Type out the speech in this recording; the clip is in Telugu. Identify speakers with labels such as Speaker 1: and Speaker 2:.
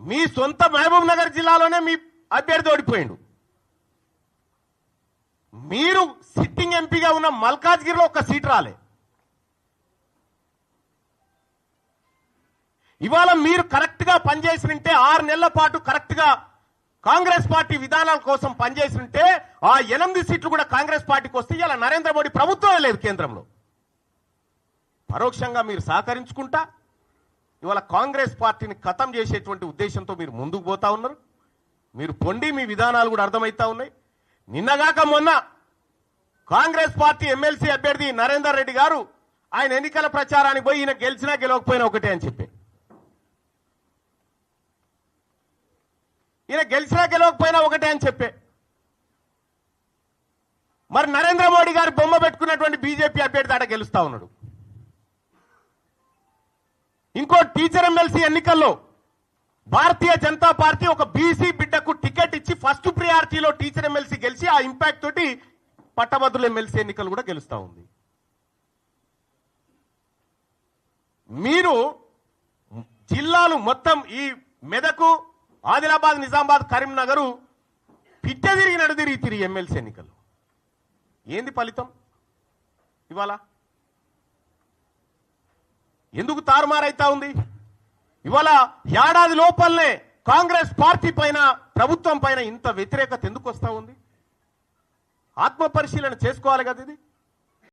Speaker 1: మీ సొంత మహబూబ్ నగర్ జిల్లాలోనే మీ అభ్యర్థి ఓడిపోయిండు. మీరు సిట్టింగ్ ఎంపీగా ఉన్న మల్కాజ్గిరిలో ఒక సీట్ రాలే. ఇవాళ మీరు కరెక్ట్ గా పనిచేసినంటే 6 నెలల పాటు కరెక్ట్ గా కాంగ్రెస్ పార్టీ విధానాల కోసం పనిచేసినంటే ఆ 8 సీట్లు కూడా కాంగ్రెస్ పార్టీకి వస్తే ఇలా నరేంద్ర మోడీ ప్రభుత్వమే లేదు కేంద్రంలో. పరోక్షంగా మీరు సహకరించుకుంటా ఇవాళ కాంగ్రెస్ పార్టీని ఖతం చేసేటువంటి ఉద్దేశంతో మీరు ముందుకు పోతా ఉన్నారు. మీరు పొండి మీ విధానాలు కూడా అర్థమవుతా ఉన్నాయి. నిన్నగాక మొన్న కాంగ్రెస్ పార్టీ ఎమ్మెల్సీ అభ్యర్థి నరేందర్ రెడ్డి గారు ఆయన ఎన్నికల ప్రచారానికి పోయి ఈయన గెలిచినా గెలవకపోయినా ఒకటే అని చెప్పి, ఈయన గెలిచినా గెలవకపోయినా ఒకటే అని చెప్పే, మరి నరేంద్ర మోడీ గారు బొమ్మ పెట్టుకున్నటువంటి బీజేపీ అభ్యర్థి ఆడ గెలుస్తా ఉన్నాడు. ఇంకో టీచర్ ఎమ్మెల్సీ ఎన్నికల్లో భారతీయ జనతా పార్టీ ఒక బీసీ బిడ్డకు టికెట్ ఇచ్చి ఫస్ట్ ప్రియారిటీలో టీచర్ ఎమ్మెల్సీ గెలిచి ఆ ఇంపాక్ట్ తోటి పట్టభద్రుల ఎమ్మెల్సీ ఎన్నికలు కూడా గెలుస్తా ఉంది. మీరు జిల్లాలు మొత్తం ఈ మెదకు, ఆదిలాబాద్, నిజామాబాద్, కరీంనగర్ పిట్ట తిరిగి నడుదిరిగి ఎమ్మెల్సీ ఎన్నికలు ఏంది ఫలితం? ఇవాళ ఎందుకు తారుమారైతా ఉంది? ఇవాళ ఏడాది లోపలనే కాంగ్రెస్ పార్టీ పైన, ప్రభుత్వం పైన ఇంత వ్యతిరేకత ఎందుకు వస్తా ఉంది? ఆత్మ పరిశీలన చేసుకోవాలి కదా ఇది.